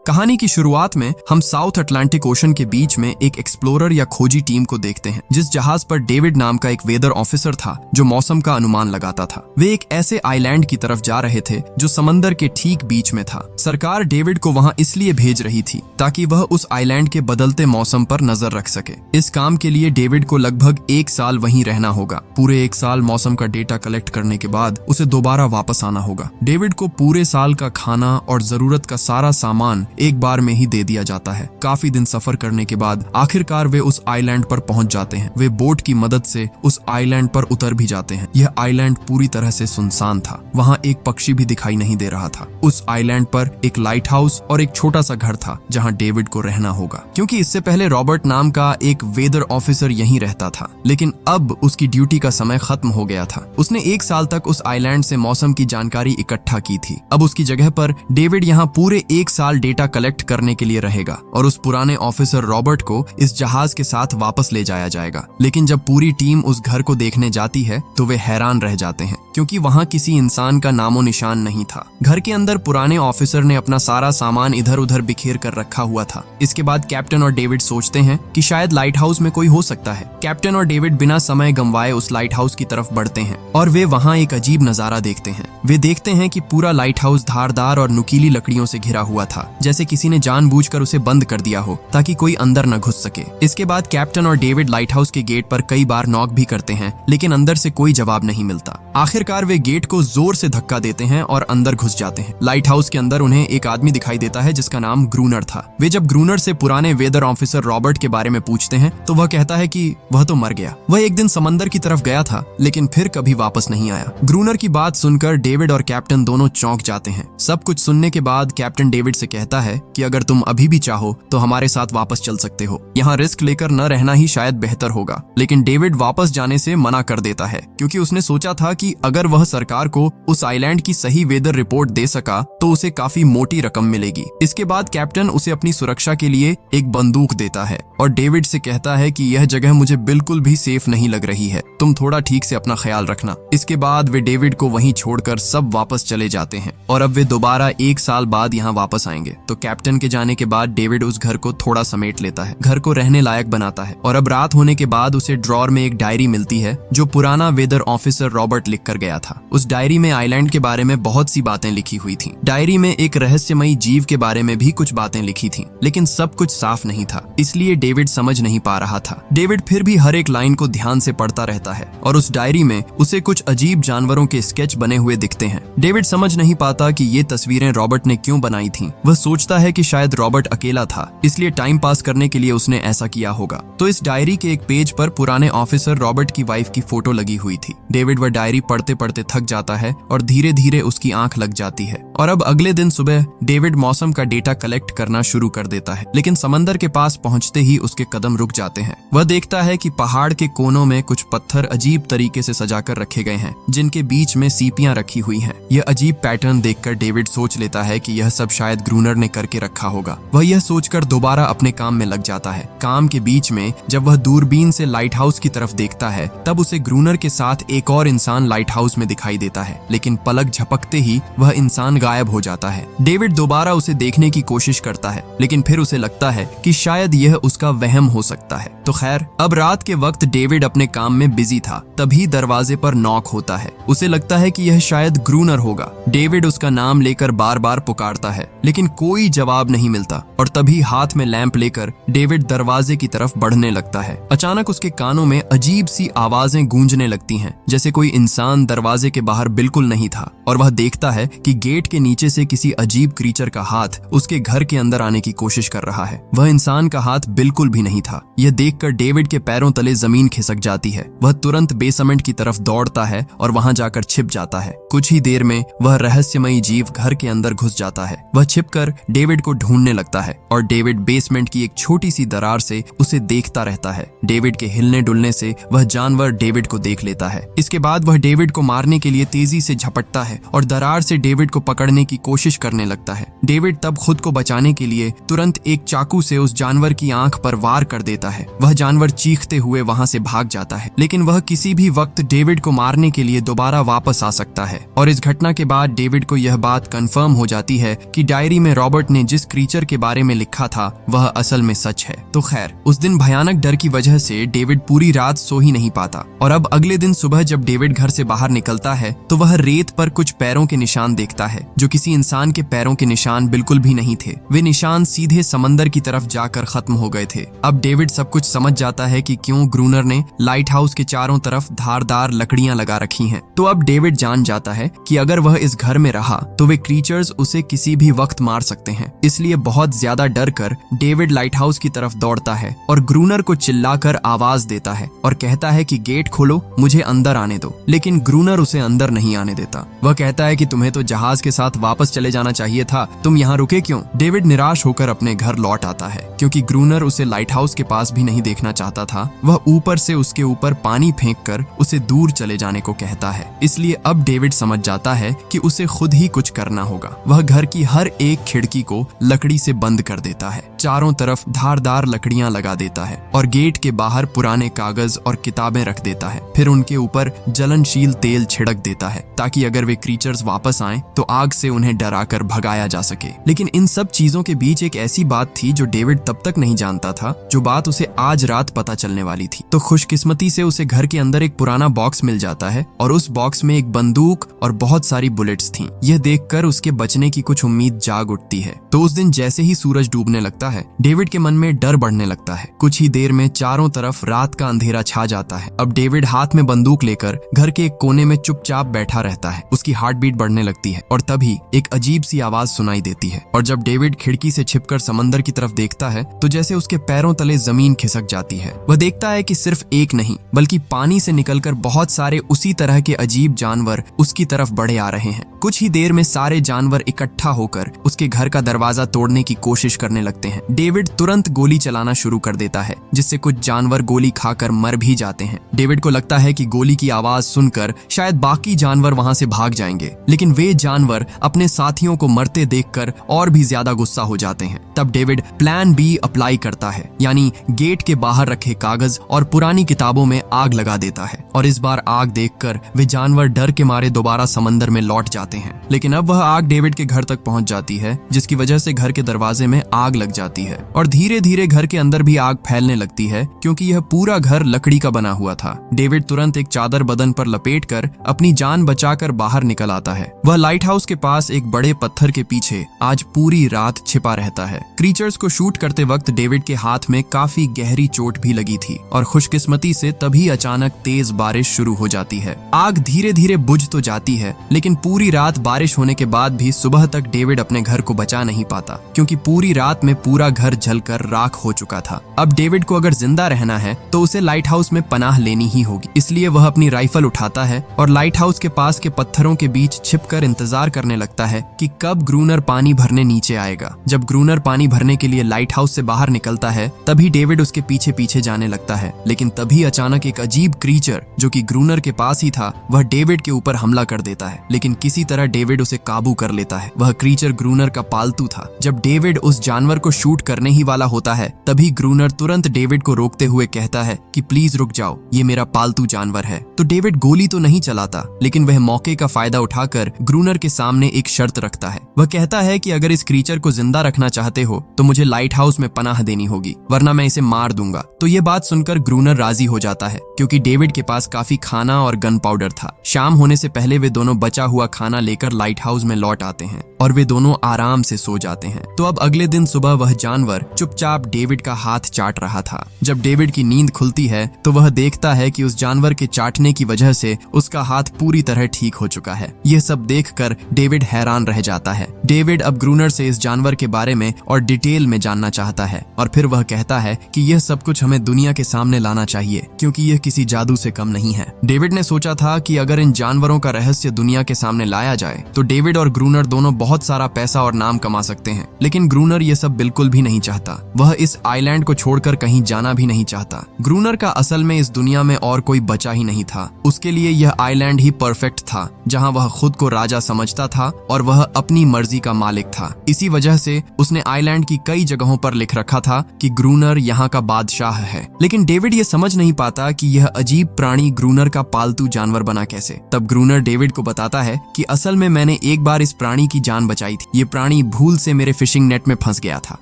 कहानी की शुरुआत में हम साउथ अटलांटिक ओशन के बीच में एक एक्सप्लोरर या खोजी टीम को देखते हैं, जिस जहाज पर डेविड नाम का एक वेदर ऑफिसर था जो मौसम का अनुमान लगाता था। वे एक ऐसे आइलैंड की तरफ जा रहे थे जो समंदर के ठीक बीच में था। सरकार डेविड को वहां इसलिए भेज रही थी ताकि वह उस आइलैंड के बदलते मौसम पर नजर रख सके। इस काम के लिए डेविड को लगभग 1 साल वहीं रहना होगा। पूरे 1 साल मौसम का डेटा कलेक्ट करने के बाद उसे दोबारा वापस आना होगा। डेविड को पूरे साल का खाना और जरूरत का सारा सामान एक बार में ही दे दिया जाता है। काफी दिन सफर करने के बाद आखिरकार वे उस आइलैंड पर पहुंच जाते हैं। वे बोट की मदद से उस आइलैंड पर उतर भी जाते हैं। यह आइलैंड पूरी तरह से सुनसान था। वहां एक पक्षी भी दिखाई नहीं दे रहा था। उस आइलैंड पर एक लाइट हाउस और एक छोटा सा घर था जहां डेविड को रहना होगा, क्योंकि इससे पहले रॉबर्ट नाम का एक वेदर ऑफिसर यहीं रहता था। लेकिन अब उसकी ड्यूटी का समय खत्म हो गया था। उसने 1 साल तक उस आइलैंड से मौसम की जानकारी इकट्ठा की थी। अब उसकी जगह पर डेविड यहाँ पूरे 1 साल डेटा कलेक्ट करने के लिए रहेगा और उस पुराने ऑफिसर रॉबर्ट को इस जहाज के साथ वापस ले जाया जाएगा। लेकिन जब पूरी टीम उस घर को देखने जाती है तो वे हैरान रह जाते हैं, क्योंकि वहां किसी इंसान का नामो निशान नहीं था। घर के अंदर पुराने ऑफिसर ने अपना सारा सामान इधर उधर बिखेर कर रखा हुआ था। इसके बाद कैप्टन और डेविड सोचते हैं कि शायद लाइट हाउस में कोई हो सकता है। कैप्टन और डेविड बिना समय गंवाए उस लाइट हाउस की तरफ बढ़ते हैं और वे वहां एक अजीब नजारा देखते हैं। वे देखते हैं कि पूरा लाइट हाउस धारदार और नुकीली लकड़ियों से घिरा हुआ था, जैसे किसी ने जानबूझकर उसे बंद कर दिया हो ताकि कोई अंदर न घुस सके। इसके बाद कैप्टन और डेविड लाइट हाउस के गेट पर कई बार नॉक भी करते हैं, लेकिन अंदर से कोई जवाब नहीं मिलता। आखिरकार वे गेट को जोर से धक्का देते हैं और अंदर घुस जाते हैं। लाइट हाउस के अंदर उन्हें एक आदमी दिखाई देता है जिसका नाम ग्रूनर था। वे जब ग्रूनर से पुराने वेदर ऑफिसर रॉबर्ट के बारे में पूछते हैं तो वह कहता है कि वह तो मर गया। वह एक दिन समंदर की तरफ गया था, लेकिन फिर कभी वापस नहीं आया। ग्रूनर की बात सुनकर डेविड और कैप्टन दोनों चौंक जाते हैं। सब कुछ सुनने के बाद कैप्टन डेविड से कहता है कि अगर तुम अभी भी चाहो तो हमारे साथ वापस चल सकते हो। यहाँ रिस्क लेकर न रहना ही शायद बेहतर होगा। लेकिन डेविड वापस जाने से मना कर देता है, क्योंकि उसने सोचा था कि अगर वह सरकार को उस आइलैंड की सही वेदर रिपोर्ट दे सका तो उसे काफी मोटी रकम मिलेगी। इसके बाद कैप्टन उसे अपनी सुरक्षा के लिए एक बंदूक देता है और डेविड से कहता है कि यह जगह मुझे बिल्कुल भी सेफ नहीं लग रही है, तुम थोड़ा ठीक से अपना ख्याल रखना। इसके बाद वे डेविड को वहीं छोड़कर सब वापस चले जाते हैं और अब वे दोबारा 1 साल बाद यहाँ वापस आएंगे। तो कैप्टन के जाने के बाद डेविड उस घर को थोड़ा समेट लेता है, घर को रहने लायक बनाता है और अब रात होने के बाद उसे ड्रॉर में एक डायरी मिलती है जो पुराना वेदर ऑफिसर रॉबर्ट लिख कर गया था। उस डायरी में आइलैंड के बारे में बहुत सी बातें लिखी हुई थी। डायरी में एक रहस्यमयी जीव के बारे में भी कुछ बातें लिखी थी, लेकिन सब कुछ साफ नहीं था, इसलिए डेविड समझ नहीं पा रहा था। डेविड फिर भी हर एक लाइन को ध्यान से पढ़ता रहता है और उस डायरी में उसे कुछ अजीब जानवरों के स्केच बने हुए दिखते हैं। डेविड समझ नहीं पाता कि ये तस्वीरें रॉबर्ट ने क्यों बनाई थीं। वह सोचता है कि शायद रॉबर्ट अकेला था, इसलिए टाइम पास करने के लिए उसने ऐसा किया होगा। तो इस डायरी के एक पेज पर पुराने ऑफिसर रॉबर्ट की वाइफ की फोटो लगी हुई थी। डेविड वह डायरी पढ़ते पढ़ते थक जाता है और धीरे धीरे उसकी आंख लग जाती है। और अब अगले दिन सुबह डेविड मौसम का डेटा कलेक्ट करना शुरू कर देता है, लेकिन समंदर के पास पहुंचते ही उसके कदम रुक जाते हैं। वह देखता है कि पहाड़ के कोनों में कुछ पत्थर अजीब तरीके से सजाकर रखे गए हैं, जिनके बीच में सीपियां रखी हुई हैं। यह अजीब पैटर्न देखकर डेविड सोच लेता है कि यह सब शायद ग्रूनर ने करके रखा होगा। वह यह सोचकर दोबारा अपने काम में लग जाता है। काम के बीच में जब वह दूरबीन से लाइट हाउस की तरफ देखता है तब उसे ग्रूनर के साथ एक और इंसान लाइट हाउस में दिखाई देता है, लेकिन पलक झपकते ही वह इंसान गायब हो जाता है। डेविड दोबारा उसे देखने की कोशिश करता है, लेकिन फिर उसे लगता है कि शायद यह उसका वहम हो सकता है। तो खैर, अब रात के वक्त डेविड अपने काम में बिजी था, तभी दरवाजे पर नॉक होता है। उसे लगता है कि यह शायद ग्रूनर होगा। डेविड उसका नाम लेकर बार बार पुकारता है, लेकिन कोई जवाब नहीं मिलता और तभी हाथ में लैंप लेकर डेविड दरवाजे की तरफ बढ़ने लगता है। अचानक उसके कानों में अजीब सी आवाजें गूंजने लगती हैं, जैसे कोई इंसान दरवाजे के बाहर बिल्कुल नहीं था। और वह देखता है कि गेट के नीचे से किसी अजीब क्रीचर का हाथ उसके घर के अंदर आने की कोशिश कर रहा है। वह इंसान का हाथ बिल्कुल भी नहीं था। यह देखकर डेविड के पैरों तले जमीन खिसक जाती है। वह तुरंत बेसमेंट की तरफ दौड़ता है और वहां जाकर छिप जाता है। कुछ ही देर में वह रहस्यमयी जीव घर के अंदर घुस जाता है। वह छिपकर डेविड को ढूंढने लगता है और डेविड बेसमेंट की एक छोटी सी दरार से उसे देखता रहता है। डेविड के हिलने डुलने से वह जानवर डेविड को देख लेता है। इसके बाद वह डेविड को मारने के लिए तेजी से झपटता है और दरार से डेविड को पकड़ने की कोशिश करने लगता है। डेविड तब खुद को बचाने के लिए तुरंत एक चाकू से उस जानवर की आंख पर वार कर देता है। वह जानवर चीखते हुए वहां से भाग जाता है, लेकिन वह किसी भी वक्त डेविड को मारने के लिए दोबारा वापस आ सकता है। और इस घटना के बाद डेविड को यह बात कंफर्म हो जाती है कि डायरी में रॉबर्ट ने जिस क्रीचर के बारे में लिखा था वह असल में सच है। तो खैर, उस दिन भयानक डर की वजह से डेविड पूरी रात सो ही नहीं पाता और अब अगले दिन सुबह जब डेविड घर से बाहर निकलता है तो वह रेत पर कुछ पैरों के निशान देखता है जो किसी इंसान के पैरों के निशान बिल्कुल भी नहीं थे। वे निशान सीधे समंदर की तरफ जाकर खत्म हो गए थे। अब डेविड सब कुछ समझ जाता है कि क्यों ग्रूनर ने लाइट हाउस के चारों तरफ धारदार लकड़ियां लगा रखी हैं। तो अब डेविड जान जाता है कि अगर वह इस घर में रहा तो वे क्रीचर्स उसे किसी भी वक्त मार सकते हैं। इसलिए बहुत ज्यादा डर कर डेविड लाइट हाउस की तरफ दौड़ता है और ग्रूनर को चिल्लाकर आवाज देता है और कहता है कि गेट खोलो, मुझे अंदर आने दो। लेकिन ग्रूनर उसे अंदर नहीं आने देता। वह कहता है कि तुम्हें तो जहाज के साथ वापस चले जाना चाहिए था, तुम यहाँ रुके क्यों? डेविड निराश होकर अपने घर लौट आता है क्योंकि ग्रूनर उसे लाइट हाउस के पास भी नहीं देखना चाहता था। वह ऊपर से उसके ऊपर पानी फेंक कर उसे दूर चले जाने को कहता है। इसलिए अब डेविड समझ जाता है कि उसे खुद ही कुछ करना होगा। वह घर की हर एक खिड़की को लकड़ी से बंद कर देता है, चारों तरफ धारदार लकड़ियां लगा देता है और गेट के बाहर पुराने कागज और किताबें रख देता है। फिर उनके ऊपर जलनशील तेल छिड़क देता है ताकि अगर वे क्रीचर्स वापस आएं तो आग से उन्हें डराकर भगाया जा सके। लेकिन इन सब चीजों के बीच एक ऐसी बात थी जो डेविड तब तक नहीं जानता था, जो बात उसे आज रात पता चलने वाली थी। तो खुशकिस्मती से उसे घर के अंदर एक पुराना बॉक्स मिल जाता है और उस बॉक्स में एक बंदूक और बहुत सारी बुलेट्स थीं। यह देखकर उसके बचने की कुछ उम्मीद जाग उठती है। तो उस दिन जैसे ही सूरज डूबने लगता है, डेविड के मन में डर बढ़ने लगता है। कुछ ही देर में चारों तरफ रात का अंधेरा छा जाता है। अब डेविड हाथ में बंदूक लेकर घर के एक कोने में चुपचाप बैठा रहता है। उसकी हार्ट बीट बढ़ने लगती है और तभी एक अजीब सी आवाज सुनाई देती है। और जब डेविड खिड़की से छिपकर समंदर की तरफ देखता है तो जैसे उसके पैरों तले जमीन खिसक जाती है। वह देखता है कि सिर्फ एक नहीं बल्कि पानी से निकलकर बहुत सारे उसी तरह के अजीब जानवर उसकी तरफ बढ़े आ रहे हैं। कुछ ही देर में सारे जानवर इकट्ठा होकर उसके घर का दरवाजा तोड़ने की कोशिश करने लगते हैं। डेविड तुरंत गोली चलाना शुरू कर देता है जिससे कुछ जानवर गोली खाकर मर भी जाते हैं। डेविड को लगता है कि गोली की आवाज सुनकर शायद बाकी जानवर वहां से भाग जाएंगे, लेकिन वे जानवर अपने साथियों को मरते देखकर और भी ज्यादा गुस्सा हो जाते हैं। तब डेविड प्लान बी अप्लाई करता है, यानी गेट के बाहर रखे कागज और पुरानी किताबों में आग लगा देता है। और इस बार आग देखकर वे जानवर डर के मारे दोबारा समंदर में लौट जाते हैं। लेकिन अब वह आग डेविड के घर तक पहुंच जाती है जिसकी वजह से घर के दरवाजे में आग लग जाती है और धीरे धीरे घर के अंदर भी आग फैलने लगती है क्योंकि यह पूरा घर लकड़ी का बना हुआ था। डेविड तुरंत एक चादर बदन पर लपेटकर अपनी जान बचाकर बाहर निकल आता है। वह लाइट हाउस के पास एक बड़े पत्थर के पीछे आज पूरी रात छिपा रहता है। क्रीचर्स को शूट करते वक्त डेविड के हाथ में काफी गहरी चोट भी लगी थी और खुशकिस्मती से तभी अचानक तेज बारिश शुरू हो जाती है। आग धीरे धीरे बुझ तो जाती है, लेकिन पूरी रात बारिश होने के बाद भी सुबह तक डेविड अपने घर को बचा नहीं पाता क्योंकि पूरी रात में पूरा घर जलकर राख हो चुका था। अब डेविड को अगर जिंदा रहना है तो उसे लाइट हाउस में पनाह लेनी ही होगी। इसलिए वह अपनी राइफल उठाता है और लाइट हाउस के पास के पत्थरों के बीच छिपकर इंतजार करने लगता है कि कब ग्रूनर पानी भरने नीचे आएगा। जब ग्रूनर पानी भरने के लिए लाइट हाउस से बाहर निकलता है तभी डेविड उसके पीछे पीछे जाने लगता है। लेकिन तभी अचानक एक अजीब क्रीचर जो कि ग्रूनर के पास ही था वह डेविड के ऊपर हमला कर देता है, लेकिन किसी तरह डेविड उसे काबू कर लेता है। वह क्रीचर ग्रूनर का पालतू था। जब डेविड उस जानवर को शूट करने ही वाला होता है तभी ग्रूनर तुरंत डेविड को रोकते हुए कहता है कि प्लीज रुक जाओ, ये मेरा पालतू जानवर है। तो डेविड गोली तो नहीं चलाता, लेकिन वह मौके का फायदा उठाकर ग्रूनर के सामने एक शर्त रखता है। वह कहता है कि अगर इस क्रीचर को जिंदा रखना चाहते हो तो मुझे लाइट हाउस में पनाह देनी होगी, वरना मैं इसे मार दूंगा। तो ये बात सुनकर ग्रूनर राजी हो जाता है क्योंकि डेविड के पास काफी खाना और गन पाउडर था। शाम होने से पहले वे दोनों बचा हुआ खाना लेकर लाइट हाउस में लौट आते हैं और वे दोनों आराम से सो जाते हैं। तो अब अगले दिन सुबह वह जानवर चुपचाप डेविड का हाथ चाट रहा था। जब डेविड की नींद खुलती है तो वह देखता है कि उस जानवर के चाटने की वजह से उसका हाथ पूरी तरह ठीक हो चुका है। यह सब देखकर डेविड हैरान रह जाता है। डेविड अब ग्रूनर से इस जानवर के बारे में और डिटेल में जानना चाहता है और फिर वह कहता है कि यह सब कुछ हमें दुनिया के सामने लाना चाहिए क्योंकि यह किसी जादू से कम नहीं है। डेविड ने सोचा था कि अगर इन जानवरों का रहस्य दुनिया के सामने लाया जाए तो डेविड और ग्रूनर दोनों बहुत सारा पैसा और नाम कमा सकते हैं। लेकिन ग्रूनर ये सब बिल्कुल भी नहीं चाहता। वह इस आइलैंड को छोड़कर कहीं जाना भी नहीं चाहता। ग्रूनर का असल में इस दुनिया में और कोई बचा ही नहीं था। उसके लिए यह आइलैंड ही परफेक्ट था, जहां वह खुद को राजा समझता था और वह अपनी मर्जी का मालिक था। इसी वजह से उसने आइलैंड की कई जगहों पर लिख रखा था कि ग्रूनर यहाँ का बादशाह है। लेकिन डेविड ये समझ नहीं पाता कि यह अजीब प्राणी ग्रूनर का पालतू जानवर बना कैसे। तब ग्रूनर डेविड को बताता है कि असल में मैंने एक बार इस प्राणी की जान बचाई थी। ये प्राणी भूल से मेरे फिशिंग नेट में फंस गया था।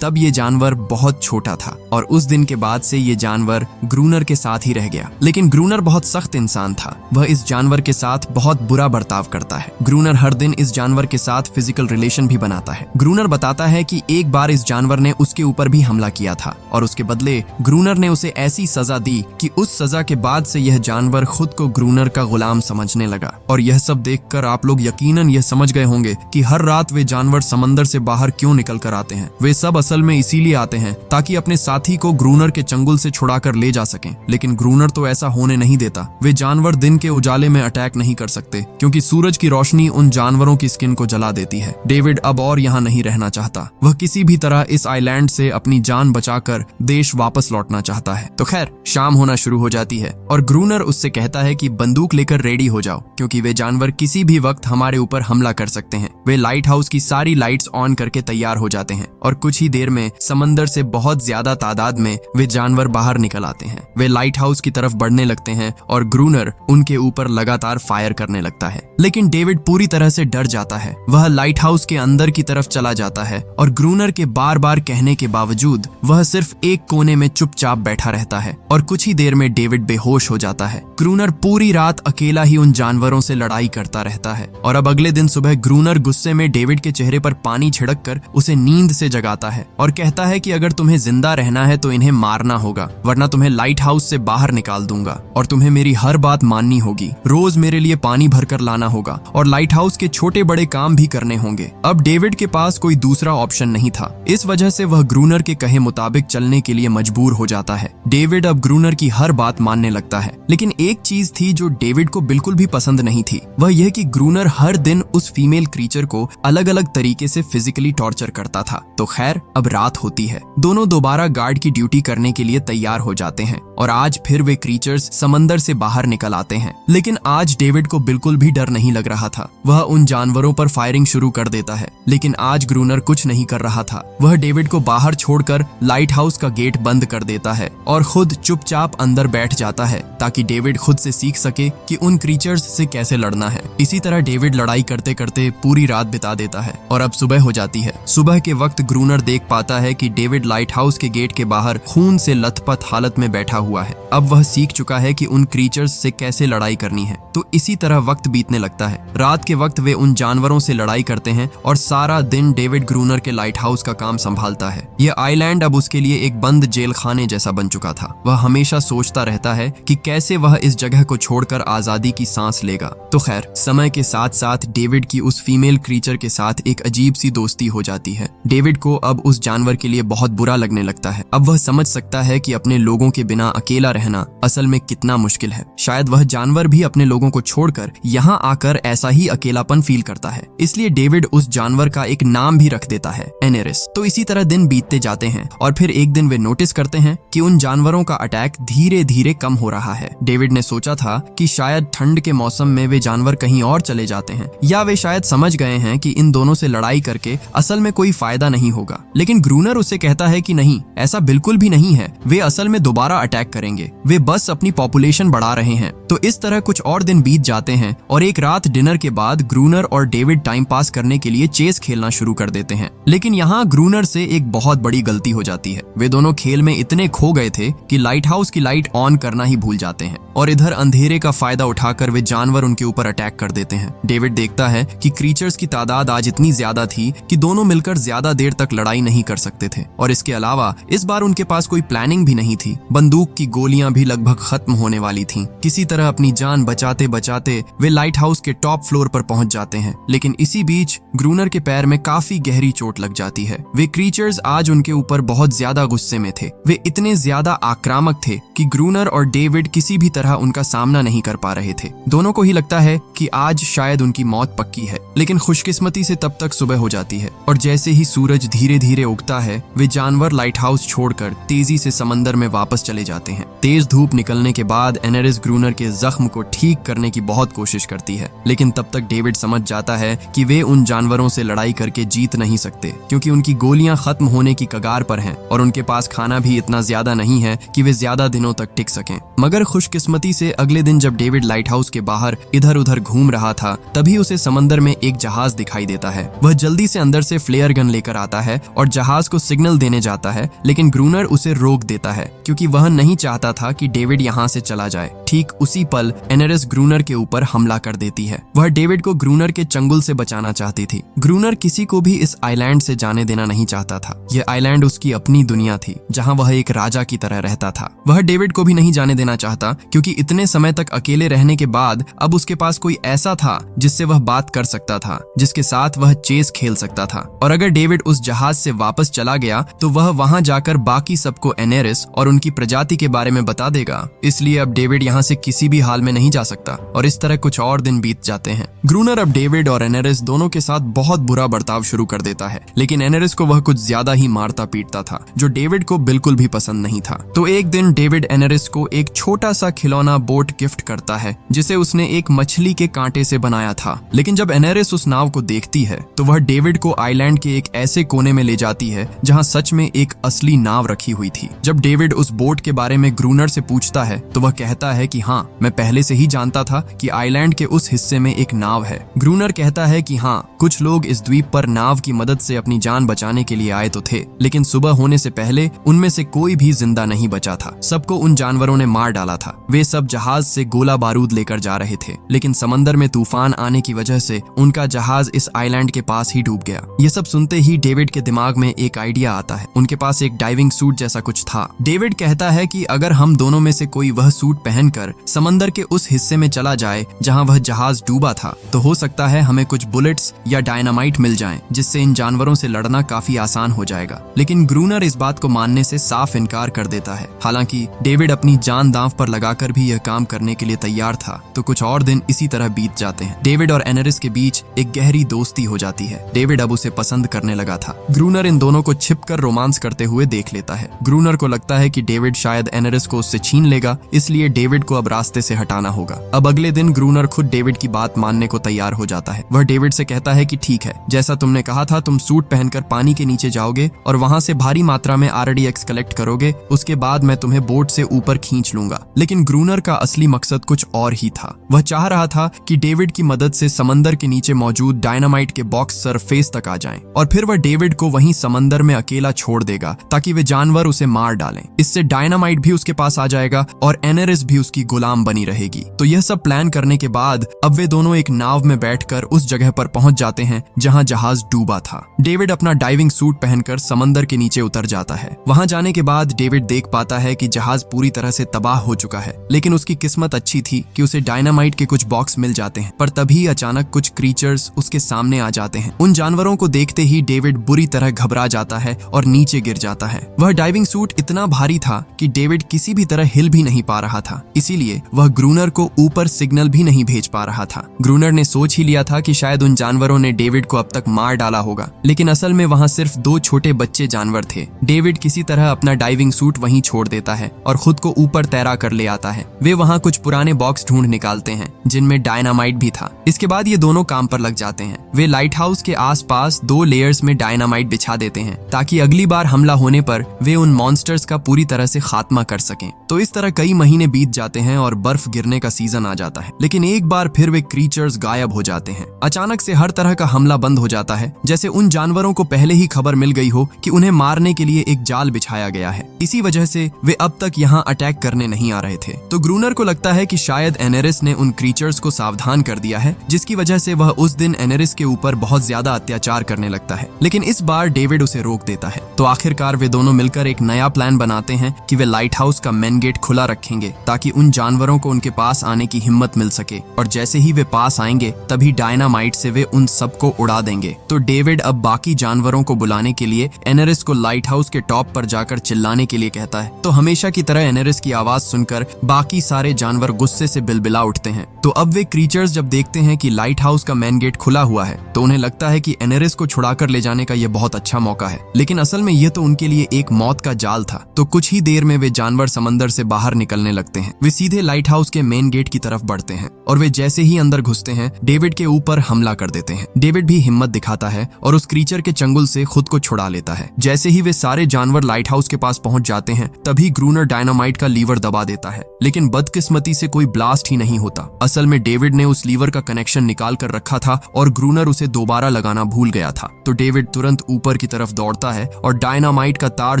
तब ये जानवर बहुत छोटा था और उस दिन के बाद से ये जानवर ग्रूनर के साथ ही रह गया। लेकिन ग्रूनर बहुत सख्त इंसान था। वह इस जानवर के साथ बहुत बुरा बर्ताव करता है। ग्रूनर हर दिन इस जानवर के साथ फिजिकल रिलेशन भी बनाता है। ग्रूनर बताता है कि एक बार इस जानवर ने उसके ऊपर भी हमला किया था और उसके बदले ग्रूनर ने उसे ऐसी सजा दी कि उस सजा के बाद से यह जानवर खुद को ग्रूनर का गुलाम समझने लगा। और यह सब देखकर आप लोग यकीनन यह समझ गए होंगे कि हर रात वे जानवर समंदर से बाहर क्यों निकल कर आते हैं। वे सब असल में इसीलिए आते हैं ताकि अपने साथी को ग्रूनर के चंगुल से छुड़ाकर ले जा सकें। लेकिन ग्रूनर तो ऐसा होने नहीं देता। वे जानवर दिन के उजाले में अटैक नहीं कर सकते क्योंकि सूरज की रोशनी उन जानवरों की स्किन को जला देती है। डेविड अब और यहाँ नहीं रहना चाहता। वह किसी भी तरह इस आइलैंड से अपनी जान बचाकर देश वापस लौटना चाहता है। तो खैर, शाम होना शुरू हो जाती है और ग्रूनर उससे कहता है कि बंदूक लेकर रेडी हो जाओ क्योंकि वे जानवर किसी भी वक्त हमारे ऊपर हमला कर सकते हैं। वे लाइट हाउस की सारी लाइट्स ऑन करके तैयार हो जाते हैं और कुछ ही देर में समंदर से बहुत ज्यादा तादाद में वे जानवर बाहर निकल आते हैं। वे लाइट हाउस की तरफ बढ़ने लगते हैं और ग्रूनर उनके ऊपर लगातार फायर करने लगता है। लेकिन डेविड पूरी तरह से डर जाता है। वह लाइट हाउस के अंदर की तरफ चला जाता है और ग्रूनर के बार बार कहने के बावजूद वह सिर्फ एक कोने में चुपचाप बैठा रहता है और कुछ ही देर में डेविड बेहोश हो जाता है। ग्रूनर पूरी रात अकेला ही उन जानवरों से लड़ाई करता रहता है और अब अगले दिन सुबह ग्रूनर गुस्से में डेविड के चेहरे पर पानी छिड़क कर उसे नींद से जगाता है और कहता है कि अगर तुम्हें जिंदा रहना है तो इन्हें मारना होगा, वरना तुम्हें लाइट हाउस से बाहर निकाल दूंगा और तुम्हें मेरी हर बात माननी होगी। रोज मेरे लिए पानी भरकर लाना होगा और लाइट हाउस के छोटे बड़े काम भी करने होंगे। अब डेविड के पास कोई दूसरा ऑप्शन नहीं था। इस वजह से वह ग्रूनर के कहे मुताबिक चलने के लिए मजबूर हो जाता है। डेविड अब ग्रूनर की हर बात मानने लगता है। लेकिन एक चीज थी जो डेविड को बिल्कुल भी पसंद नहीं थी। वह यह कि ग्रूनर हर दिन उस फीमेल क्रीचर को अलग अलग तरीके से फिजिकली टॉर्चर करता था। तो खैर, अब रात होती है। दोनों दोबारा गार्ड की ड्यूटी करने के लिए तैयार हो जाते हैं और आज फिर वे क्रीचर्स समंदर से बाहर निकल आते हैं। लेकिन आज डेविड को बिल्कुल भी डर नहीं लग रहा था। वह उन जानवरों पर फायरिंग शुरू कर देता है। लेकिन आज ग्रूनर कुछ नहीं कर रहा था। वह डेविड को बाहर छोड़कर लाइट हाउस का गेट बंद कर देता है और खुद चुपचाप अंदर बैठ जाता है ताकि डेविड खुद से सीख सके कि उन क्रीचर्स से कैसे लड़ना है। इसी तरह डेविड लड़ाई करते करते पूरी रात बिता देता है और अब सुबह हो जाती है। सुबह के वक्त ग्रूनर देख पाता है कि डेविड लाइट हाउस के गेट के बाहर खून से लथपथ हालत में बैठा हुआ है। अब वह सीख चुका है कि उन क्रीचर्स से कैसे लड़ाई करनी है। तो इसी तरह वक्त बीतने लगता है। रात के वक्त वे उन जानवरों से लड़ाई करते हैं और सारा दिन डेविड ग्रूनर के लाइट हाउस का काम संभालता है। यह आइलैंड अब उसके लिए एक बंद जेल खाने जैसा बन चुका था। वह हमेशा सोचता रहता है कि कैसे वह इस जगह को छोड़कर आजादी की सांस लेगा। तो खैर, समय के साथ साथ डेविड की उस फीमेल क्रीचर के साथ एक अजीब सी दोस्ती हो जाती है। डेविड को अब उस जानवर के लिए बहुत बुरा लगने लगता है। अब वह समझ सकता है कि अपने लोगों के बिना अकेला रहना असल में कितना मुश्किल है। शायद वह जानवर भी अपने लोगों को छोड़कर यहाँ आकर ऐसा ही अकेलापन फील करता है। इसलिए डेविड उस जानवर का एक नाम भी रख देता है, एनेरिस। तो इसी तरह दिन बीतते जाते हैं और फिर एक दिन वे नोटिस करते हैं कि उन जानवरों का अटैक धीरे धीरे कम हो रहा है। डेविड ने सोचा था कि शायद ठंड के मौसम में वे जानवर कहीं और चले जाते हैं या वे शायद समझ गए हैं कि इन दोनों से लड़ाई करके असल में कोई फायदा नहीं होगा। लेकिन ग्रूनर उसे कहता है कि नहीं, ऐसा बिल्कुल भी नहीं है। वे असल में दोबारा अटैक करेंगे। वे बस अपनी पॉपुलेशन बढ़ा रहे हैं। तो इस तरह कुछ और दिन बीत जाते हैं और एक रात डिनर के बाद ग्रूनर और डेविड टाइम पास करने के लिए चेस खेलना शुरू कर देते हैं। लेकिन यहाँ ग्रूनर से एक बहुत बड़ी गलती हो जाती है। वे दोनों खेल में इतने खो गए थे कि लाइट हाउस की लाइट ऑन करना ही भूल जाते हैं और इधर अंधेरे का फायदा उठाकर वे जानवर उनके ऊपर अटैक कर देते हैं। डेविड देखता है कि क्रीचर्स की तादाद आज इतनी ज्यादा थी कि दोनों मिलकर ज्यादा देर तक लड़ाई नहीं कर सकते थे और इसके अलावा इस बार उनके पास कोई प्लानिंग भी नहीं थी। बंदूक की गोलियां भी लगभग खत्म होने वाली थीं। किसी तरह अपनी जान बचाते बचाते वे लाइट हाउस के टॉप फ्लोर पर पहुंच जाते हैं। लेकिन इसी बीच ग्रूनर के पैर में काफी गहरी चोट लग जाती है। वे क्रीचर्स आज उनके ऊपर बहुत ज्यादा गुस्से में थे। वे इतने ज्यादा आक्रामक थे कि ग्रूनर और डेविड किसी भी तरह उनका सामना नहीं कर पा रहे थे। दोनों को ही लगता है कि आज शायद उनकी मौत पक्की है। लेकिन खुशकिस्मती खुशकिस्मती से तब तक सुबह हो जाती है और जैसे ही सूरज धीरे धीरे उगता है वे जानवर लाइट हाउस छोड़कर तेजी से समंदर में वापस चले जाते हैं। तेज धूप निकलने के बाद एनेरिस ग्रूनर के जख्म को ठीक करने की बहुत कोशिश करती है, लेकिन तब तक डेविड समझ जाता है कि वे उन जानवरों से लड़ाई करके जीत नहीं सकते क्योंकि उनकी गोलियां खत्म होने की कगार पर हैं और उनके पास खाना भी इतना ज्यादा नहीं है कि वे ज्यादा दिनों तक टिक सकें। मगर खुशकिस्मती से अगले दिन जब डेविड लाइट हाउस के बाहर इधर उधर घूम रहा था तभी उसे समंदर में एक जहाज दिखाई देता है। वह जल्दी से अंदर से फ्लेयर गन लेकर आता है और जहाज को सिग्नल देने जाता है, लेकिन ग्रूनर उसे रोक देता है क्योंकि वह नहीं चाहता था कि डेविड यहाँ से चला जाए। ठीक उसी पल एनेरिस ग्रूनर के ऊपर हमला कर देती है। वह डेविड को ग्रूनर के चंगुल से बचाना चाहती थी। ग्रूनर किसी को भी इस आइलैंड से जाने देना नहीं चाहता था। यह आइलैंड उसकी अपनी दुनिया थी जहाँ वह एक राजा की तरह रहता था। वह डेविड को भी नहीं जाने देना चाहता क्योंकि इतने समय तक अकेले रहने के बाद अब उसके पास कोई ऐसा था जिससे वह बात कर सकता था, जिसके साथ वह चेस खेल सकता था। और अगर डेविड उस जहाज से वापस चला गया तो वह वहां जाकर बाकी सबको एनेरिस और उनकी प्रजाति के बारे में बता देगा। इसलिए अब डेविड यहाँ से किसी भी हाल में नहीं जा सकता और इस तरह कुछ और दिन बीत जाते हैं। ग्रूनर अब डेविड और एनेरिस दोनों के साथ बहुत बुरा बर्ताव शुरू कर देता है, लेकिन एनेरिस को वह कुछ ज्यादा ही मारता पीटता था जो डेविड को बिल्कुल भी पसंद नहीं था। तो एक दिन डेविड एनेरिस को एक छोटा सा खिलौना बोट गिफ्ट करता है जिसे उसने एक मछली के कांटे से बनाया था। लेकिन जब एनेरिस उस नाव को देखती है तो वह डेविड को आइलैंड के एक ऐसे कोने में ले जाती है जहां सच में एक असली नाव रखी हुई थी। जब डेविड उस बोट के बारे में ग्रूनर से पूछता है तो वह कहता है कि हाँ, मैं पहले से ही जानता था कि आइलैंड के उस हिस्से में एक नाव है। ग्रूनर कहता है कि हाँ, कुछ लोग इस द्वीप पर नाव की मदद से अपनी जान बचाने के लिए आए तो थे, लेकिन सुबह होने से पहले उनमें से कोई भी जिंदा नहीं बचा था। सबको उन जानवरों ने मार डाला था। वे सब जहाज से गोला बारूद लेकर जा रहे थे, लेकिन समंदर में तूफान आने की वजह से उनका जहाज इस आइलैंड के पास ही डूब गया। ये सब सुनते ही डेविड के दिमाग में एक आइडिया आता है। उनके पास एक डाइविंग सूट जैसा कुछ था। डेविड कहता है कि अगर हम दोनों में से कोई वह सूट पहनकर समंदर के उस हिस्से में चला जाए जहां वह जहाज डूबा था तो हो सकता है हमें कुछ बुलेट्स या डायनामाइट मिल जाएं, जिससे इन जानवरों से लड़ना काफी आसान हो जाएगा। लेकिन ग्रूनर इस बात को मानने से साफ इनकार कर देता है। हालांकि डेविड अपनी जान दांव पर लगाकर भी यह काम करने के लिए तैयार था। तो कुछ और दिन इसी तरह बीत जाते हैं। डेविड और एनेरिस के बीच एक गहरी दोस्ती हो जाती है। डेविड अब उसे पसंद करने लगा था। ग्रूनर इन दोनों को छिपकर रोमांस करते हुए देख लेता है। ग्रूनर को लगता है कि डेविड शायद एनेरिस को उससे छीन लेगा, इसलिए डेविड को अब रास्ते से हटाना होगा। अब अगले दिन ग्रूनर खुद डेविड की बात मानने को तैयार हो जाता है। वह डेविड से कहता है कि ठीक है, जैसा तुमने कहा था, तुम सूट पहनकर पानी के नीचे जाओगे और वहां से भारी मात्रा में RDX कलेक्ट करोगे। उसके बाद मैं तुम्हें बोट से ऊपर खींच लूंगा। लेकिन ग्रूनर का असली मकसद कुछ और ही था। वह चाह रहा था कि डेविड की मदद से समंदर के नीचे मौजूद डायनामाइट के बॉक्स सरफेस तक आ जाएं और फिर वह डेविड को वहीं समंदर में अकेला छोड़ देगा ताकि वे जानवर उसे मार डालें। इससे डायनामाइट भी उसके पास आ जाएगा और एनेरिस भी उसकी गुलाम बनी रहेगी। तो यह सब प्लान करने के बाद अब वे दोनों एक नाव में बैठकर उस जगह पर पहुंच जाते हैं जहां जहाज डूबा था। डेविड अपना डाइविंग सूट पहनकर समंदर के नीचे उतर जाता है। वहां जाने के बाद डेविड देख पाता है कि जहाज पूरी तरह से तबाह हो चुका है, लेकिन उसकी किस्मत अच्छी थी कि उसे डायनामाइट के कुछ बॉक्स मिल जाते हैं। पर तभी अचानक कुछ क्रीचर्स उसके सामने आ जाते हैं। उन जानवरों को देखते ही डेविड बुरी तरह घबरा जाता है और नीचे गिर जाता है। वह डाइविंग सूट इतना भारी था कि डेविड किसी भी तरह हिल भी नहीं पा रहा था, इसीलिए वह ग्रूनर को ऊपर सिग्नल भी नहीं भेज पा रहा था। ग्रूनर ने सोच ही लिया था कि शायद उन जानवरों ने डेविड को अब तक मार डाला होगा, लेकिन असल में वहां सिर्फ 2 छोटे बच्चे जानवर थे। डेविड किसी तरह अपना डाइविंग सूट वहीं छोड़ देता है और खुद को ऊपर तैरा कर ले आता है। वे वहां कुछ पुराने बॉक्स ढूंढ निकालते हैं जिनमें डायनामाइट भी था। इसके बाद ये दोनों काम पर लग जाते हैं। वे लाइट हाउस के आसपास 2 लेयर्स में डायनामाइट बिछा देते हैं ताकि अगली बार हमला होने पर वे उन मॉन्स्टर्स का पूरी तरह से खात्मा कर सकें। तो इस तरह कई महीने बीत जाते हैं और बर्फ गिरने का सीजन आ जाता है, लेकिन एक बार फिर वे क्रीचर्स गायब हो जाते हैं। अचानक से हर तरह का हमला बंद हो जाता है, जैसे उन जानवरों को पहले ही खबर मिल गई हो कि उन्हें मारने के लिए एक जाल बिछाया गया है। इसी वजह से वे अब तक यहाँ अटैक करने नहीं आ रहे थे। तो ग्रूनर को लगता है कि शायद एनेरिस ने उन क्रीचर्स को सावधान कर दिया है, जिसकी वजह से वह उस दिन एनेरिस के ऊपर बहुत ज्यादा अत्याचार करने लगता है। लेकिन इस बार डेविड उसे रोक देता है। तो आखिरकार वे दोनों मिलकर एक नया प्लान बनाते हैं कि वे लाइट हाउस का मेन गेट खुला रखेंगे ताकि उन जानवरों को उनके पास आने की हिम्मत मिल सके, और जैसे ही वे पास आएंगे तभी डायनामाइट से वे उन सबको उड़ा देंगे। तो डेविड अब बाकी जानवरों को बुलाने के लिए एनेरिस को लाइट हाउस के टॉप पर जाकर चिल्लाने के लिए कहता है। तो हमेशा की तरह एनेरिस की आवाज सुनकर बाकी सारे जानवर गुस्से से बिलबिला उठते हैं। तो अब वे क्रीचर्स जब देखते हैं कि लाइट हाउस का मेन गेट खुला हुआ है तो उन्हें लगता है कि एनेरिस को छुड़ाकर ले जाने का यह बहुत अच्छा मौका है, लेकिन असल में यह तो उनके लिए एक मौत का जाल था। तो कुछ ही देर में वे जानवर समंदर से बाहर निकलने लगते हैं। वे सीधे लाइट हाउस के मेन गेट की तरफ बढ़ते हैं और वे जैसे ही अंदर घुसते हैं डेविड के ऊपर हमला कर देते हैं। डेविड भी हिम्मत दिखाता है और उस क्रीचर के चंगुल से खुद को छुड़ा लेता है। जैसे ही वे सारे जानवर लाइट हाउस के पास पहुंच जाते हैं तभी ग्रूनर डायनामाइट का लीवर दबा देता है, लेकिन बदकिस्मती से कोई ब्लास्ट ही नहीं होता। असल में डेविड ने उस लीवर का कनेक्शन निकाल कर रखा था और ग्रूनर उसे दोबारा लगाना भूल गया था। तो डेविड तुरंत ऊपर की तरफ दौड़ता है और डायनामाइट का तार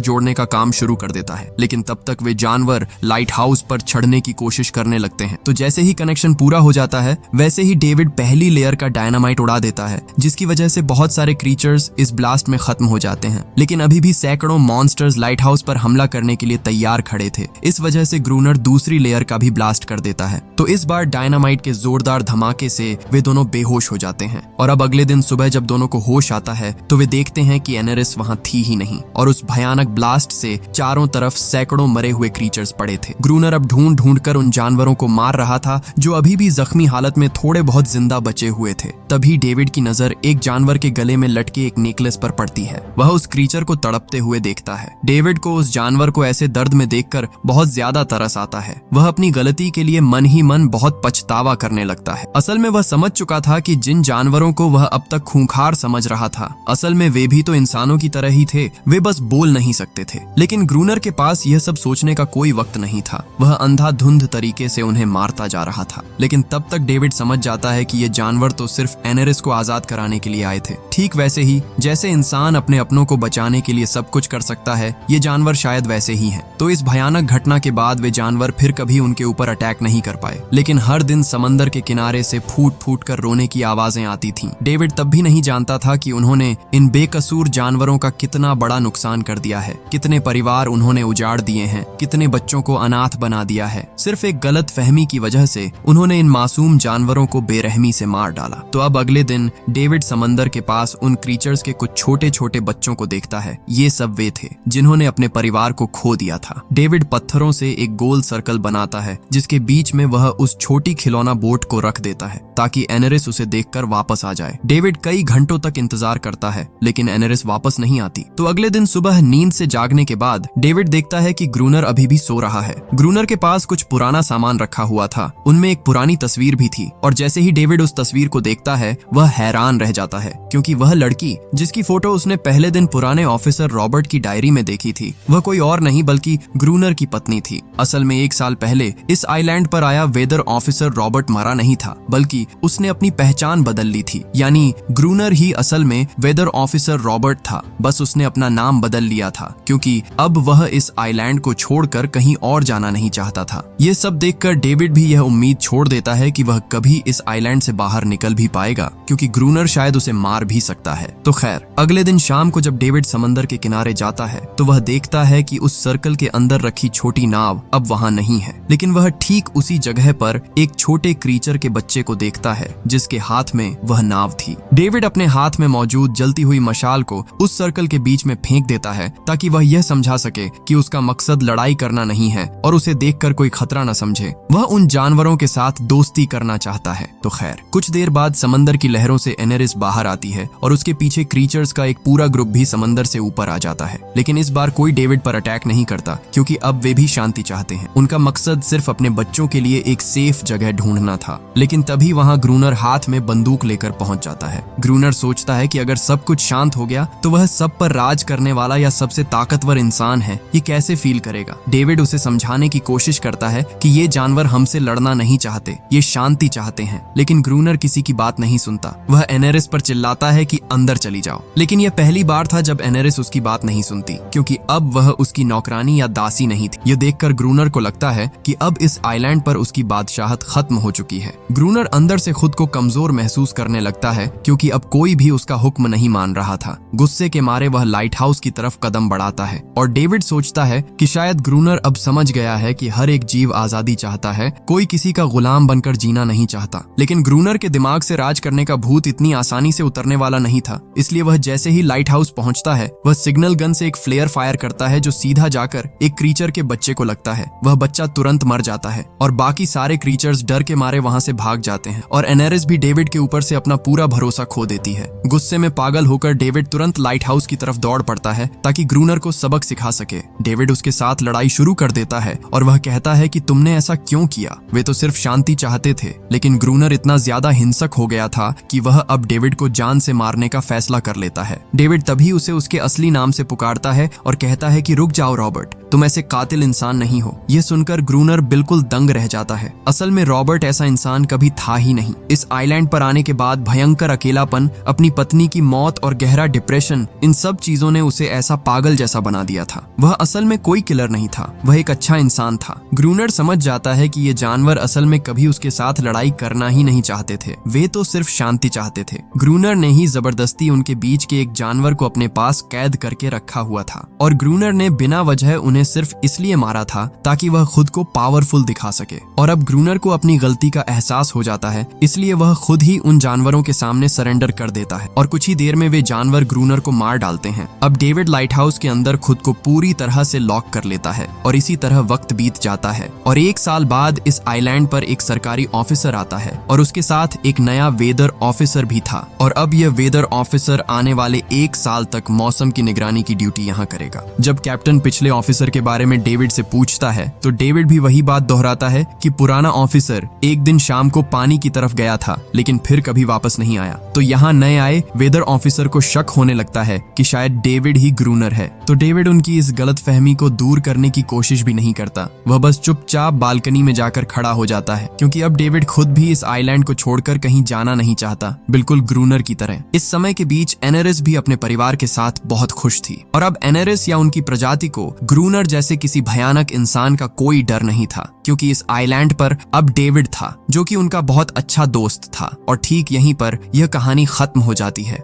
जोड़ने का काम शुरू कर देता है, लेकिन तब तक वे जानवर लाइट हाउस पर चढ़ने की कोशिश करने लगते हैं। तो जैसे ही कनेक्शन पूरा हो जाता है वैसे ही डेविड पहली लेयर का डायनामाइट उड़ा देता है, जिसकी वजह से बहुत सारे क्रीचर्स इस ब्लास्ट में खत्म हो जाते हैं। लेकिन अभी भी सैकड़ों मॉन्स्टर्स लाइट हाउस पर हमला करने के लिए तैयार खड़े थे। इस वजह से ग्रूनर दूसरी लेयर का भी ब्लास्ट कर देता है। तो इस बार डायनामाइट के जोरदार धमाके से वे दोनों बेहोश हो जाते हैं। और अब अगले दिन सुबह जब दोनों को होश आता है तो वे देखते हैं कि एनेरिस वहां थी ही नहीं और उस भयानक ब्लास्ट से चारों तरफ सैकड़ों मरे हुए क्रीचर्स पड़े थे। ग्रूनर अब ढूंढ ढूंढ कर उन जानवरों को मार रहा था जो अभी भी जख्मी हालत में थोड़े बहुत जिंदा बचे हुए थे। तभी डेविड की नजर एक जानवर के गले में लटके एक नेकलेस पर पड़ती है। वह उस क्रीचर को तड़पते हुए देखता है। डेविड को उस जानवर को ऐसे दर्द में देखकर बहुत ज्यादा तरस आता है। वह अपनी गलती के लिए मन ही मन बहुत पछतावा करने लगता है। असल में वह समझ चुका था कि जिन जानवरों को वह अब तक खूंखार समझ रहा था असल में वे भी तो इंसानों की तरह ही थे, वे बस बोल नहीं सकते थे। लेकिन ग्रूनर के पास यह सब सोचने का कोई वक्त नहीं था। वह अंधाधुंध तरीके से उन्हें मारता जा रहा था। लेकिन तब तक डेविड समझ जाता है कि ये जानवर तो सिर्फ एनेरिस को आजाद कराने के लिए आए थे। ठीक वैसे ही जैसे इंसान अपने अपनों को बचाने के लिए सब कुछ कर सकता है, ये जानवर शायद वैसे ही हैं। तो इस भयानक घटना के बाद वे जानवर फिर कभी उनके ऊपर अटैक नहीं कर पाए। लेकिन हर दिन समंदर के किनारे से फूट फूट कर रोने की आवाजें आती थीं। डेविड तब भी नहीं जानता था कि उन्होंने इन बेकसूर जानवरों का कितना बड़ा नुकसान कर दिया है, कितने परिवार उन्होंने उजाड़ दिए हैं, कितने बच्चों को अनाथ बना दिया है। सिर्फ एक गलत फहमी की वजह से उन्होंने इन मासूम जानवरों को बेरहमी से मार डाला। तो अब अगले दिन डेविड समंदर के पास उन क्रीचर्स के कुछ छोटे छोटे बच्चों को देखता है। ये सब वे थे जिन्होंने अपने परिवार को खो दिया था। डेविड पत्थरों से एक गोल सर्कल बनाता है जिसके बीच में वह उस छोटी खिलौना बोट को रख देता है ताकि एनेरिस उसे देखकर वापस आ जाए। डेविड कई घंटों तक इंतजार करता है लेकिन एनेरिस वापस नहीं आती। तो अगले दिन सुबह नींद से जागने के बाद डेविड देखता है कि ग्रूनर अभी भी सो रहा है। ग्रूनर के पास कुछ पुराना सामान रखा हुआ था, उनमें एक पुरानी तस्वीर भी थी। और जैसे ही डेविड उस तस्वीर को देखता है वह हैरान रह जाता है क्योंकि वह लड़की जिसकी फोटो उसने पहले दिन पुराने ऑफिसर रॉबर्ट की डायरी में देखी थी वह कोई और नहीं बल्कि ग्रूनर की पत्नी थी। असल में 1 साल पहले इस आइलैंड पर आया वेदर ऑफिसर रॉबर्ट मरा नहीं था बल्कि उसने अपनी पहचान बदल ली थी। यानी ग्रूनर ही असल में वेदर ऑफिसर रॉबर्ट था, बस उसने अपना नाम बदल लिया था क्योंकि अब वह इस आइलैंड को छोड़कर कहीं और जाना नहीं चाहता था। ये सब देखकर डेविड भी यह उम्मीद छोड़ देता है कि वह कभी इस आइलैंड से बाहर निकल भी पाएगा क्योंकि ग्रूनर शायद उसे मार भी सकता है। तो खैर अगले दिन शाम को जब डेविड समंदर के किनारे जाता है तो वह देखता है कि उस सर्कल के अंदर रखी छोटी नाव अब वहां नहीं है, लेकिन वह ठीक उसी जगह पर एक छोटे क्रीचर के बच्चे को देखता है जिसके हाथ में वह नाव थी। डेविड अपने हाथ में मौजूद जलती हुई मशाल को उस सर्कल के बीच में फेंक देता है ताकि वह यह समझा सके कि उसका मकसद लड़ाई करना नहीं है और उसे देखकर कोई खतरा न समझे। वह उन जानवरों के साथ दोस्ती करना चाहता है। तो खैर कुछ देर बाद समंदर की लहरों से एनेरिस बाहर आती है और उसके पीछे क्रीचर्स का एक पूरा ग्रुप भी समंदर से ऊपर आ जाता है। लेकिन इस बार कोई डेविड पर अटैक नहीं करता क्योंकि अब वे भी शांति चाहते हैं। उनका मकसद सिर्फ अपने बच्चों के लिए एक सेफ जगह ढूंढना था। लेकिन तभी वहां ग्रूनर हाथ में बंदूक लेकर पहुंच जाता है। ग्रूनर सोचता है कि अगर सब कुछ शांत हो गया तो वह सब पर राज करने वाला या सबसे ताकतवर इंसान है, ये कैसे फील करेगा। डेविड उसे समझाने की कोशिश करता है कि ये जानवर हमसे लड़ना नहीं चाहते, ये शांति चाहते हैं। लेकिन ग्रूनर किसी की बात नहीं सुनता। वह एनेरिस पर चिल्लाता है कि अंदर चली जाओ। लेकिन यह पहली बार था जब एनेरिस उसकी बात नहीं सुनती क्योंकि अब वह उसकी नौकरानी या दासी नहीं थी। यह देखकर ग्रूनर को लगता है कि अब इस आइलैंड पर उसकी बादशाहत खत्म हो चुकी है। ग्रूनर अंदर अंदर से खुद को कमजोर महसूस करने लगता है क्योंकि अब कोई भी उसका हुक्म नहीं मान रहा था। गुस्से के मारे वह लाइट हाउस की तरफ कदम बढ़ाता है और डेविड सोचता है कि शायद ग्रूनर अब समझ गया है कि हर एक जीव आजादी चाहता है, कोई किसी का गुलाम बनकर जीना नहीं चाहता। लेकिन ग्रूनर के दिमाग से राज करने का भूत इतनी आसानी से उतरने वाला नहीं था, इसलिए वह जैसे ही लाइट हाउस पहुंचता है वह सिग्नल गन से एक फ्लेयर फायर करता है जो सीधा जाकर एक क्रीचर के बच्चे को लगता है। वह बच्चा तुरंत मर जाता है और बाकी सारे क्रीचर्स डर के मारे वहां से भाग जाते हैं और एनेरिस भी डेविड के ऊपर से अपना पूरा भरोसा खो देती है। गुस्से में पागल होकर डेविड तुरंत लाइट हाउस की तरफ दौड़ पड़ता है ताकि ग्रूनर को सबक सिखा सके। डेविड उसके साथ लड़ाई शुरू कर देता है और वह कहता है कि तुमने ऐसा क्यों किया, वे तो सिर्फ शांति चाहते थे। लेकिन ग्रूनर इतना ज्यादा हिंसक हो गया था कि वह अब डेविड को जान से मारने का फैसला कर लेता है। डेविड तभी उसे उसके असली नाम से पुकारता है और कहता है कि रुक जाओ रॉबर्ट, तुम ऐसे कातिल इंसान नहीं हो। यह सुनकर ग्रूनर बिल्कुल दंग रह जाता है। असल में रॉबर्ट ऐसा इंसान कभी था ही नहीं। इस आइलैंड पर आने के बाद भयंकर अकेलापन, अपनी पत्नी की मौत और गहरा डिप्रेशन, इन सब चीजों ने उसे ऐसा पागल जैसा बना दिया था। वह असल में कोई किलर नहीं था, वह एक अच्छा इंसान था। ग्रूनर समझ जाता है कि ये जानवर असल में कभी उसके साथ लड़ाई करना ही नहीं चाहते थे, वे तो सिर्फ शांति चाहते थे। ग्रूनर ने ही जबरदस्ती उनके बीच के एक जानवर को अपने पास कैद करके रखा हुआ था और ग्रूनर ने बिना वजह उन्हें सिर्फ इसलिए मारा था ताकि वह खुद को पावरफुल दिखा सके। और अब ग्रूनर को अपनी गलती का एहसास हो जाता है, इसलिए वह खुद ही उन जानवरों के सामने सरेंडर कर देता है और कुछ ही देर में वे जानवर ग्रूनर को मार डालते हैं। अब डेविड लाइट हाउस के अंदर खुद को पूरी तरह से लॉक कर लेता है और इसी तरह वक्त बीत जाता है और 1 साल बाद इस आइलैंड पर एक सरकारी ऑफिसर आता है और उसके साथ एक नया वेदर ऑफिसर भी था और अब यह वेदर ऑफिसर आने वाले 1 साल तक मौसम की निगरानी की ड्यूटी यहाँ करेगा। जब कैप्टन पिछले ऑफिसर के बारे में डेविड से पूछता है तो डेविड भी वही बात दोहराता है कि पुराना ऑफिसर एक दिन शाम को पानी की तरफ गया था लेकिन फिर कभी वापस नहीं आया। तो यहाँ नए आए वेदर ऑफिसर को शक होने लगता है कि शायद डेविड ही ग्रूनर है। तो डेविड उनकी इस गलतफहमी को दूर करने की कोशिश भी नहीं करता, वह बस चुपचाप बालकनी में जाकर खड़ा हो जाता है क्योंकि अब डेविड खुद भी इस आइलैंड को छोड़कर कहीं जाना नहीं चाहता, बिल्कुल ग्रूनर की तरह। इस समय के बीच एनेरिस भी अपने परिवार के साथ बहुत खुश थी और अब एनेरिस या उनकी प्रजाति को ग्रूनर जैसे किसी भयानक इंसान का कोई डर नहीं था क्योंकि इस आइलैंड पर अब डेविड था जो कि उनका बहुत अच्छा दोस्त था। और ठीक यहीं पर यह कहानी खत्म हो जाती है।